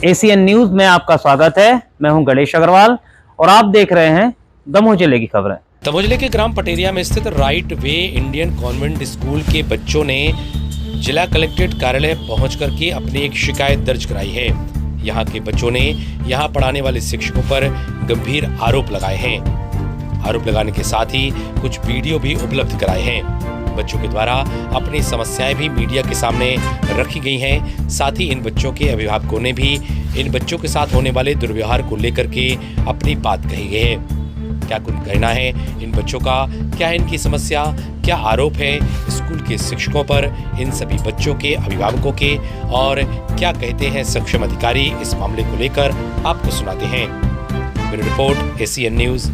ACN news में आपका स्वागत है। मैं हूं गणेश अग्रवाल और आप देख रहे हैं दमोह जिले की खबरें। दमोह जिले के ग्राम पटेरिया में स्थित right Way Indian Convent school के बच्चों ने जिला कलेक्ट्रेट कार्यालय पहुंच करके अपनी एक शिकायत दर्ज कराई है। यहां के बच्चों ने यहां पढ़ाने वाले शिक्षकों पर गंभीर आरोप लगाए हैं। आरोप लगाने के साथ ही कुछ वीडियो भी उपलब्ध कराए हैं। बच्चों के द्वारा अपनी समस्याएं भी मीडिया के सामने रखी गई हैं। साथ ही इन बच्चों के अभिभावकों ने भी इन बच्चों के साथ होने वाले दुर्व्यवहार को लेकर के अपनी बात कही है। क्या कुछ कहना है इन बच्चों का, क्या है इनकी समस्या, क्या आरोप है स्कूल के शिक्षकों पर, इन सभी बच्चों के अभिभावकों के, और क्या कहते हैं सक्षम अधिकारी इस मामले को लेकर आपको सुनाते हैं। Bureau report ACN news.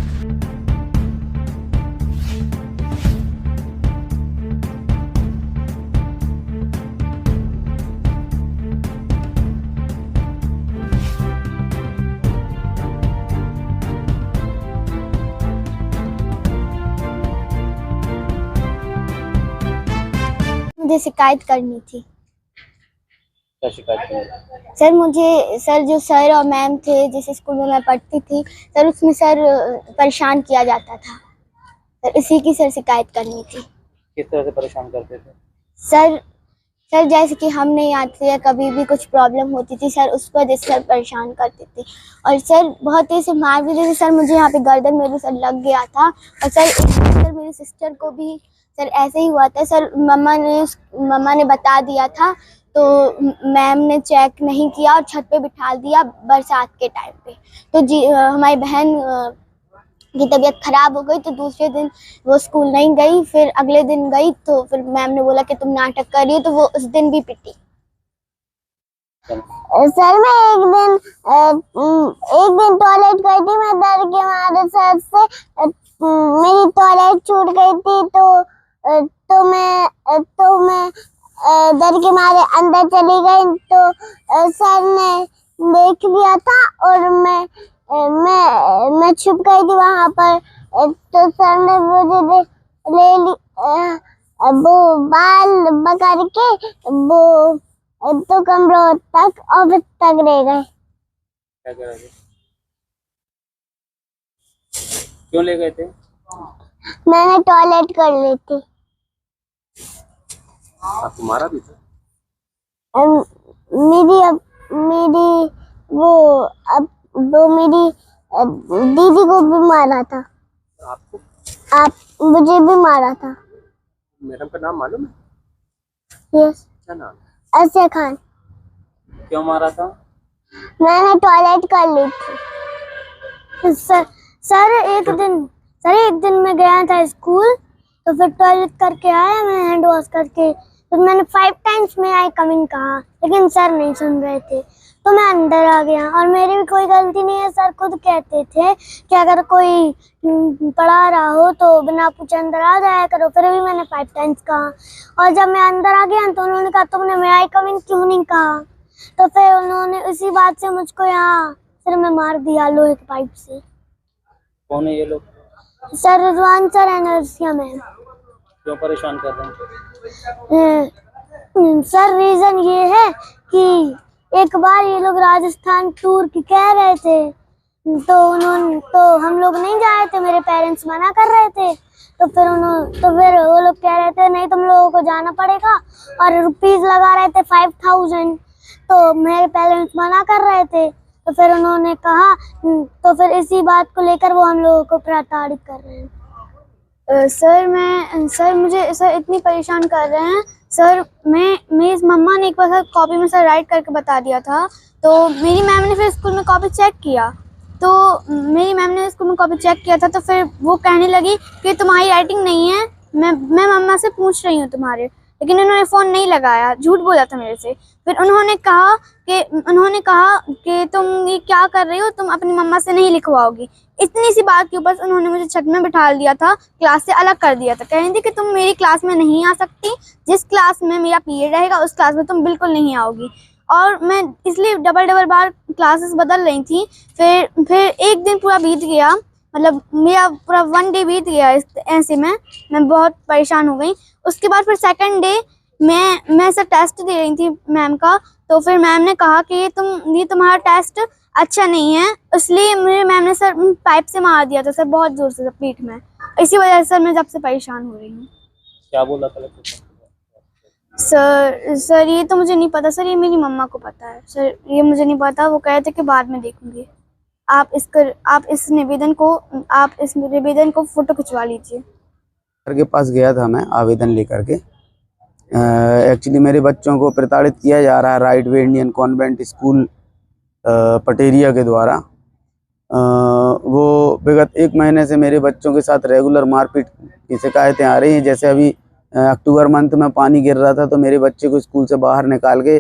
मुझे शिकायत करनी थी। क्या शिकायत करनी? सर जो सर और मैम थे जिस स्कूल में मैं पढ़ती थी सर, उसमें सर परेशान किया जाता था सर, इसी की सर शिकायत करनी थी। किस तरह से परेशान करते थे? सर जैसे कि हम नहीं आते या कभी भी कुछ प्रॉब्लम होती थी सर, उस पर सर परेशान करते थे। और सर बहुत ही से मार भी देते। सर मुझे यहाँ पे गर्दन में भी सर लग गया था। और सर मेरी सिस्टर को भी सर ऐसे ही हुआ था। सर मम्मा ने बता दिया था तो मैम ने चेक नहीं किया और छत पे बिठा दिया बरसात के टाइम पे। तो हमारी बहन की तबीयत खराब हो गई तो दूसरे दिन वो स्कूल नहीं गई। फिर अगले दिन गई तो फिर मैम ने बोला कि तुम नाटक कर रही हो, तो वो उस दिन भी पिटी। सर मैं एक दिन टॉयलेट गई थी, मैं डर के मारे सर से मेरी टॉयलेट छूट गई थी तो मैं डर के मारे अंदर चली गई। तो सर ने देख लिया था और मैं छुप गई थी वहां पर। तो सर ने मुझे ले ली, वो बाल पकड़ के वो तो कमरों तक ऑफिस तक ले गए। क्या कह रहे थे? क्यों ले गए थे? मैंने टॉयलेट कर ली थी। आपको मारा भी था? मेरी दीदी को भी मारा था। आपको? मुझे भी मारा था। मैडम का नाम मालूम है? यस। क्या नाम? अर्शिया खान। क्यों मारा था? मैंने टॉयलेट कर ली थी। सर एक दिन मैं गया था स्कूल, तो फिर टॉयलेट करके आया मैं हैंड वॉश करके। तो मैंने 5 टाइम्स में आई कमिंग कहा, लेकिन सर नहीं सुन रहे थे तो मैं अंदर आ गया। और मेरी भी कोई गलती नहीं है। सर खुद कहते थे कि अगर कोई पढ़ा रहा हो तो बिना पूछे अंदर आ जाया करो। फिर भी मैंने 5 टाइम्स कहा। और जब मैं अंदर आ गया तो उन्होंने कहा तुमने मैं आई कमिंग क्यों नहीं कहा। तो फिर उन्होंने इसी बात से मुझको यहाँ सिर में मार दिया लोहे के पाइप से। कौन है ये लोग? Sir Rizwan sir and Arshia ma'am. क्यों परेशान कर रहे हैं? सर रीजन ये है कि एक बार ये लोग राजस्थान टूर की कह रहे थे तो हम लोग नहीं जा रहे थे, मेरे पेरेंट्स मना कर रहे थे। तो फिर वो लोग कह रहे थे नहीं तुम लोगों को जाना पड़ेगा, और रुपीज लगा रहे थे 5000। तो मेरे पेरेंट्स मना कर रहे थे। तो फिर उन्होंने कहा, तो फिर इसी बात को लेकर वो हम लोगों को प्रताड़ित कर रहे हैं। सर मुझे इतनी परेशान कर रहे हैं। सर मेरी मम्मा ने एक बार कॉपी में सर राइट करके बता दिया था, तो मेरी मैम ने फिर स्कूल में कॉपी चेक किया। था तो फिर वो कहने लगी कि तुम्हारी राइटिंग नहीं है, मैं मम्मा से पूछ रही हूँ तुम्हारे, लेकिन उन्होंने फ़ोन नहीं लगाया, झूठ बोला था मेरे से। फिर उन्होंने कहा कि तुम ये क्या कर रही हो, तुम अपनी मम्मा से नहीं लिखवाओगी। इतनी सी बात के ऊपर उन्होंने मुझे छत में बिठा दिया था, क्लास से अलग कर दिया था। कह रही थी कि तुम मेरी क्लास में नहीं आ सकती, जिस क्लास में मेरा पीरियड रहेगा उस क्लास में तुम बिल्कुल नहीं आओगी। और मैं इसलिए डबल बार क्लासेस बदल रही थी। फिर एक दिन पूरा बीत गया, मतलब मेरा पूरा 1 डे बीत गया ऐसे में, मैं बहुत परेशान हो गई। उसके बाद फिर सेकंड डे मैं ऐसा टेस्ट दे रही थी मैम का, तो तो फिर मैम ने कहा कि ये तुम्हारा टेस्ट अच्छा नहीं है, इसलिए मुझे मैम ने सर पाइप से मार दिया था सर, बहुत जोर से पीठ में। इसी वजह से सर मैं जब से परेशान हो रही हूँ। क्या बोला कलेक्टर? सर ये तो मुझे नहीं पता सर, ये मेरी मम्मा को पता है सर, ये मुझे नहीं पता। वो कहे थे कि बाद में देखूंगी। आप इस निवेदन को फोटो खिंचवा लीजिए। सर के पास गया था मैं आवेदन लेकर के। एक्चुअली मेरे बच्चों को प्रताड़ित किया जा रहा है Right Way Indian Convent School Pateria के द्वारा। वो विगत 1 महीने से मेरे बच्चों के साथ रेगुलर मारपीट की शिकायतें आ रही हैं। जैसे अभी अक्टूबर मंथ में पानी गिर रहा था तो मेरे बच्चे को स्कूल से बाहर निकाल के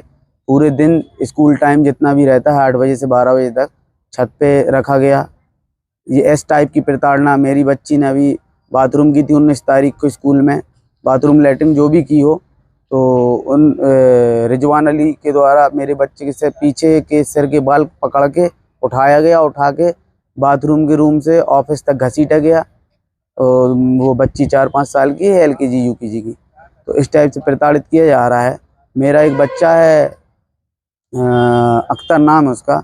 पूरे दिन स्कूल टाइम जितना भी रहता है 8 बजे से 12 बजे तक छत पे रखा गया। ये इस टाइप की प्रताड़ना मेरी बच्ची ने अभी बाथरूम की थी 19 तारीख को स्कूल में, बाथरूम लैट्रिन जो भी की हो, तो उन रिजवान अली के द्वारा मेरे बच्चे के से पीछे के सिर के बाल पकड़ के उठाया गया, उठा के बाथरूम के रूम से ऑफिस तक घसीटा गया। और वो बच्ची 4-5 साल की है, LKG UKG की। तो इस टाइप से प्रताड़ित किया जा रहा है। मेरा एक बच्चा है अख्तर नाम है उसका,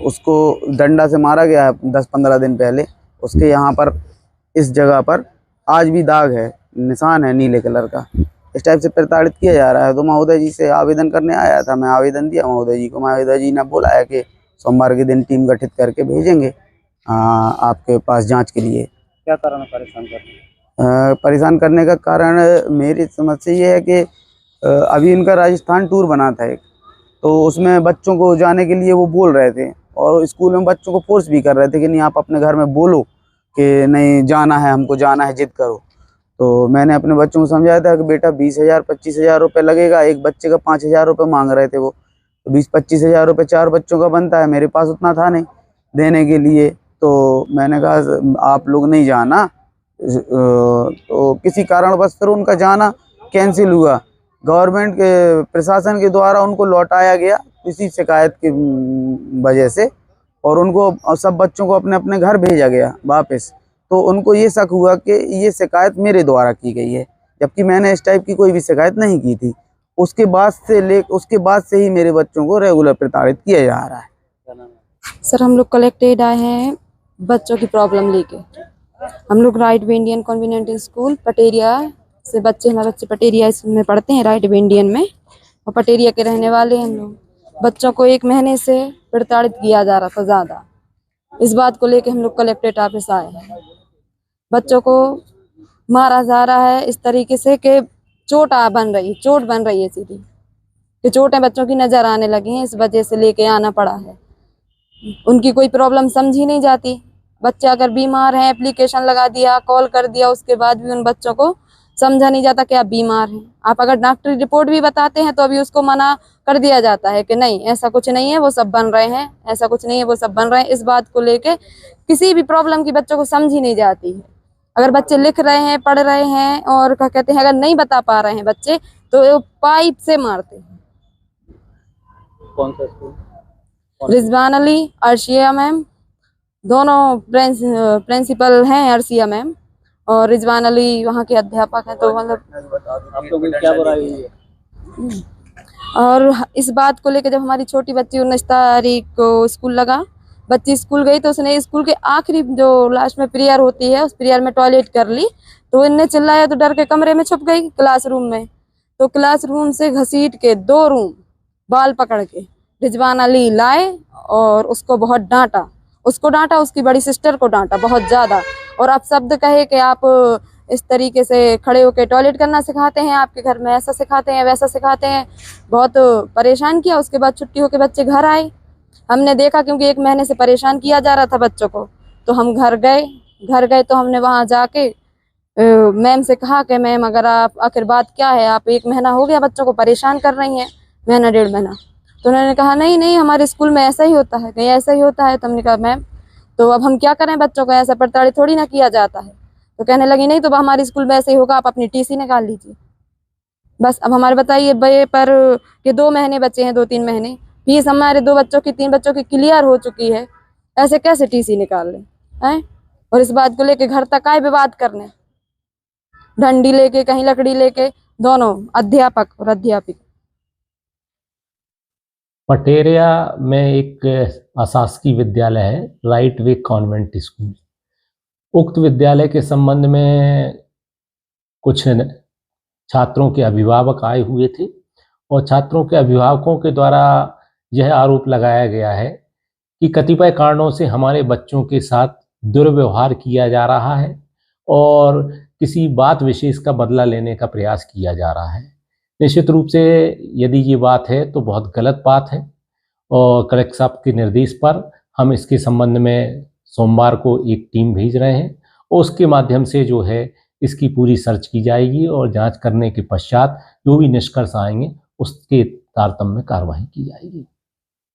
उसको डंडा से मारा गया है 10-15 दिन पहले। उसके यहाँ पर इस जगह पर आज भी दाग है, निशान है नीले कलर का। इस टाइप से प्रताड़ित किया जा रहा है। तो महोदय जी से आवेदन करने आया था, मैं आवेदन दिया महोदय जी को। महोदय जी ने बोला है कि सोमवार के दिन टीम गठित करके भेजेंगे आपके पास जांच के लिए। क्या कारण है परेशान करने? परेशान करने का कारण मेरी समझ से ये है कि अभी इनका राजस्थान टूर बना था एक, तो उसमें बच्चों को जाने के लिए वो बोल रहे थे और स्कूल में बच्चों को फोर्स भी कर रहे थे कि नहीं आप अपने घर में बोलो कि नहीं जाना है, हमको जाना है, जिद करो। तो मैंने अपने बच्चों को समझाया था कि बेटा 20,000-25,000 रुपये लगेगा। एक बच्चे का 5,000 रुपये मांग रहे थे वो, तो 20-25,000 रुपये 4 बच्चों का बनता है। मेरे पास उतना था नहीं देने के लिए, तो मैंने कहा आप लोग नहीं जाना। तो किसी कारणवश फिर उनका जाना कैंसिल हुआ। गवर्नमेंट के प्रशासन के द्वारा उनको लौटाया गया किसी शिकायत की वजह से, और उनको सब बच्चों को अपने अपने घर भेजा गया वापस। तो उनको ये शक हुआ कि ये शिकायत मेरे द्वारा की गई है, जबकि मैंने इस टाइप की कोई भी शिकायत नहीं की थी। उसके बाद से ही मेरे बच्चों को रेगुलर प्रताड़ित किया जा रहा है। सर हम लोग कलेक्टेड आए हैं बच्चों की प्रॉब्लम लेके। हम लोग Right Way Indian Convent School Pateria से हमारे बच्चे पटेरिया स्कूल में पढ़ते हैं, राइट वे इंडियन में, और पटेरिया के रहने वाले हैं हम लोग। बच्चों को 1 महीने से प्रताड़ित किया जा रहा था ज़्यादा। इस बात को लेके हम लोग कलेक्ट्रेट ऑफिस आए हैं। बच्चों को मारा जा रहा है इस तरीके से कि चोट बन रही है सीधी, कि चोटें बच्चों की नज़र आने लगी हैं। इस वजह से लेके आना पड़ा है। उनकी कोई प्रॉब्लम समझी नहीं जाती। बच्चे अगर बीमार हैं, एप्लीकेशन लगा दिया, कॉल कर दिया, उसके बाद भी उन बच्चों को समझा नहीं जाता कि आप बीमार हैं। आप अगर डॉक्टरी रिपोर्ट भी बताते हैं तो अभी उसको मना कर दिया जाता है कि नहीं ऐसा कुछ नहीं है, वो सब बन रहे हैं, ऐसा कुछ नहीं है, वो सब बन रहे हैं। इस बात को लेके किसी भी प्रॉब्लम की बच्चों को समझी नहीं जाती है। अगर बच्चे लिख रहे हैं, पढ़ रहे हैं, और क्या कहते हैं, अगर नहीं बता पा रहे हैं बच्चे तो पाइप से मारते हैं। कौन सा स्कूल? रिजवान अली, अर्शिया मैम, दोनों प्रिंसिपल हैं। अर्शिया मैम और रिजवान अली वहाँ के अध्यापक हैं। तो मतलब आप लोगों की क्या बुराई हुई है? और इस बात को लेकर जब हमारी छोटी बच्ची 19 तारीख को स्कूल लगा, बच्ची स्कूल गई तो उसने स्कूल के आखिरी जो लास्ट में प्रेयर होती है उस प्रेयर में टॉयलेट कर ली। तो इनने चिल्लाया तो डर के कमरे में छुप गई क्लासरूम में। तो क्लासरूम से घसीट के 2 रूम बाल पकड़ के रिजवान अली लाए और उसको बहुत डांटा। उसको डांटा, उसकी बड़ी सिस्टर को डांटा बहुत ज़्यादा, और आप शब्द कहे कि आप इस तरीके से खड़े होकर टॉयलेट करना सिखाते हैं, आपके घर में ऐसा सिखाते हैं, वैसा सिखाते हैं। बहुत परेशान किया। उसके बाद छुट्टी होकर बच्चे घर आए। हमने देखा क्योंकि 1 महीने से परेशान किया जा रहा था बच्चों को, तो हम घर गए तो हमने वहाँ जाके मैम से कहा कि मैम अगर आप आखिर बात क्या है, आप 1 महीना हो गया बच्चों को परेशान कर रही हैं, महीना 1.5 महीना। तो उन्होंने कहा नहीं हमारे स्कूल में ऐसा ही होता है, कहीं ऐसा ही होता है। तो हमने कहा मैम तो अब हम क्या करें, बच्चों को ऐसा प्रताड़ित थोड़ी ना किया जाता है। तो कहने लगी नहीं तो हमारे स्कूल में ऐसे ही होगा, आप अपनी TC निकाल लीजिए। बस अब हमारे बताइए बे पर कि 2 महीने बचे हैं, 2-3 महीने, फीस हमारे 2 बच्चों की 3 बच्चों की क्लियर हो चुकी है, ऐसे कैसे TC निकाल लें हैं? और इस बात को लेके घर तक आए विवाद करने, डंडी लेके, कहीं लकड़ी लेके, दोनों अध्यापक और अध्यापिका। पटेरिया में एक अशासकीय विद्यालय है, राइट वे कॉन्वेंट स्कूल। उक्त विद्यालय के संबंध में कुछ छात्रों के अभिभावक आए हुए थे और छात्रों के अभिभावकों के द्वारा यह आरोप लगाया गया है कि कतिपय कारणों से हमारे बच्चों के साथ दुर्व्यवहार किया जा रहा है और किसी बात विशेष का बदला लेने का प्रयास किया जा रहा है। निश्चित रूप से यदि ये बात है तो बहुत गलत बात है और कलेक्टर साहब के निर्देश पर हम इसके संबंध में सोमवार को एक टीम भेज रहे हैं और उसके माध्यम से जो है इसकी पूरी सर्च की जाएगी और जांच करने के पश्चात जो भी निष्कर्ष आएंगे उसके तारतम्य में कार्रवाई की जाएगी।